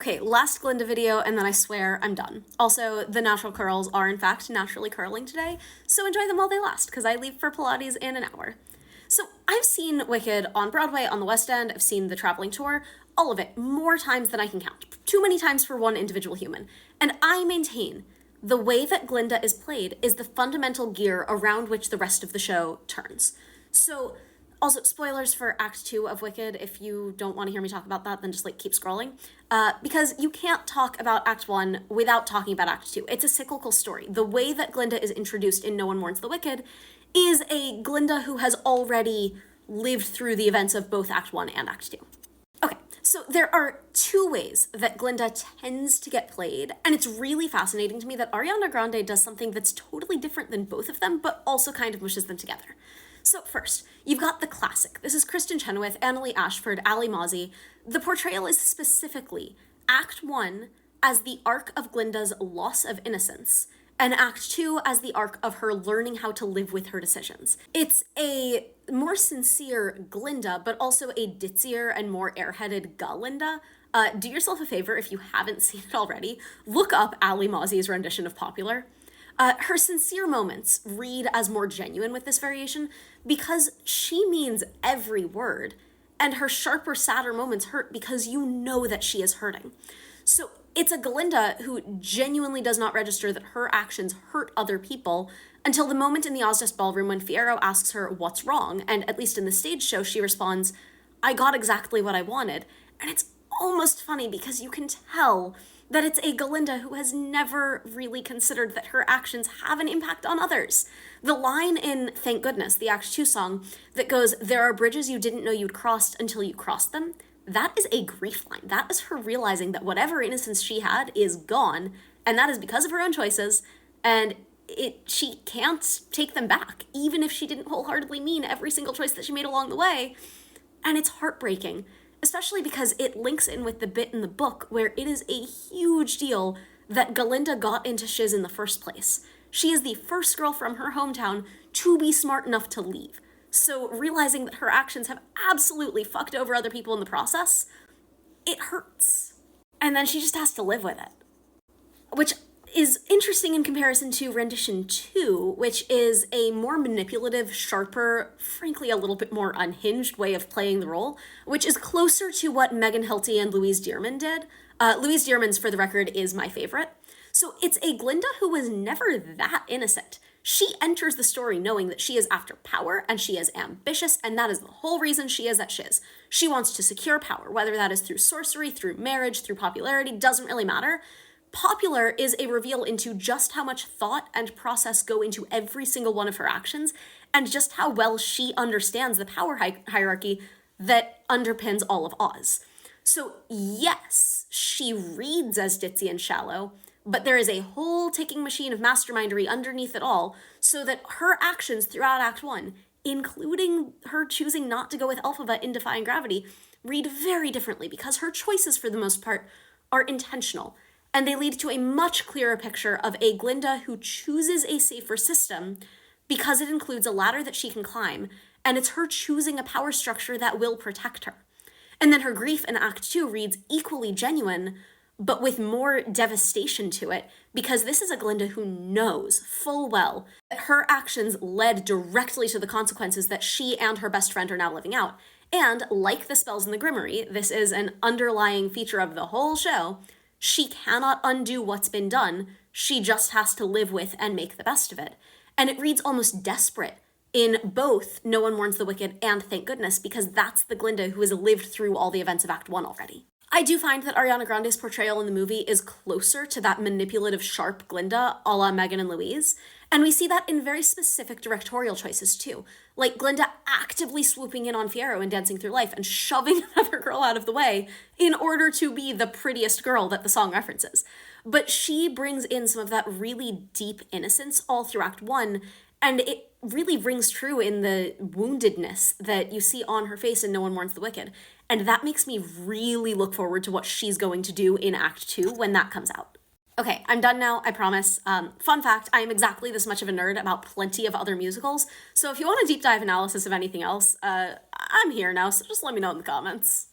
Okay, last Glinda video, and then I swear I'm done. Also, the natural curls are in fact naturally curling today, so enjoy them while they last, because I leave for Pilates in an hour. So I've seen Wicked on Broadway, on the West End, I've seen the traveling tour, all of it, more times than I can count. Too many times for one individual human. And I maintain the way that Glinda is played is the fundamental gear around which the rest of the show turns. So, also, spoilers for Act 2 of Wicked. If you don't want to hear me talk about that, then just keep scrolling. Because you can't talk about Act 1 without talking about Act 2. It's a cyclical story. The way that Glinda is introduced in No One Mourns the Wicked is a Glinda who has already lived through the events of both Act 1 and Act 2. Okay, so there are two ways that Glinda tends to get played, and it's really fascinating to me that Ariana Grande does something that's totally different than both of them, but also kind of mushes them together. So first, you've got the classic. This is Kristen Chenoweth, Annalee Ashford, Ali Mozzie. The portrayal is specifically Act 1 as the arc of Glinda's loss of innocence, and Act 2 as the arc of her learning how to live with her decisions. It's a more sincere Glinda, but also a ditzier and more airheaded Galinda. Do yourself a favor if you haven't seen it already. Look up Ali Mozzie's rendition of Popular. Her sincere moments read as more genuine with this variation because she means every word, and her sharper, sadder moments hurt because you know that she is hurting. So it's a Galinda who genuinely does not register that her actions hurt other people until the moment in the Ozfest ballroom when Fiyero asks her what's wrong, and at least in the stage show she responds, "I got exactly what I wanted." And it's almost funny because you can tell that it's a Galinda who has never really considered that her actions have an impact on others. The line in Thank Goodness, the Act 2 song, that goes, "There are bridges you didn't know you'd crossed until you crossed them," that is a grief line. That is her realizing that whatever innocence she had is gone, and that is because of her own choices, and she can't take them back, even if she didn't wholeheartedly mean every single choice that she made along the way. And it's heartbreaking, especially because it links in with the bit in the book where it is a huge deal that Galinda got into shiz in the first place. She is the first girl from her hometown to be smart enough to leave. So realizing that her actions have absolutely fucked over other people in the process, it hurts. And then she just has to live with it. Which is interesting in comparison to Rendition 2, which is a more manipulative, sharper, frankly a little bit more unhinged way of playing the role, which is closer to what Megan Hilty and Louise Dearman did. Louise Dearman's, for the record, is my favorite. So it's a Glinda who was never that innocent. She enters the story knowing that she is after power and she is ambitious, and that is the whole reason she is at shiz. She wants to secure power, whether that is through sorcery, through marriage, through popularity, doesn't really matter. Popular is a reveal into just how much thought and process go into every single one of her actions, and just how well she understands the power hierarchy that underpins all of Oz. So yes, she reads as ditzy and shallow, but there is a whole ticking machine of mastermindery underneath it all, so that her actions throughout Act 1, including her choosing not to go with Elphaba in Defying Gravity, read very differently because her choices, for the most part, are intentional. And they lead to a much clearer picture of a Glinda who chooses a safer system because it includes a ladder that she can climb, and it's her choosing a power structure that will protect her. And then her grief in Act 2 reads equally genuine, but with more devastation to it, because this is a Glinda who knows full well that her actions led directly to the consequences that she and her best friend are now living out. And like the spells in the Grimoire, this is an underlying feature of the whole show, she cannot undo what's been done, she just has to live with and make the best of it. And it reads almost desperate in both No One Mourns the Wicked and Thank Goodness, because that's the Glinda who has lived through all the events of Act 1 already. I do find that Ariana Grande's portrayal in the movie is closer to that manipulative, sharp Glinda a la Megan and Louise, and we see that in very specific directorial choices too, like Glinda actively swooping in on Fiyero and Dancing Through Life and shoving another girl out of the way in order to be the prettiest girl that the song references. But she brings in some of that really deep innocence all through Act 1, and it really rings true in the woundedness that you see on her face in No One Mourns the Wicked. And that makes me really look forward to what she's going to do in Act 2 when that comes out. Okay, I'm done now, I promise. Fun fact, I am exactly this much of a nerd about plenty of other musicals, so if you want a deep dive analysis of anything else, I'm here now, so just let me know in the comments.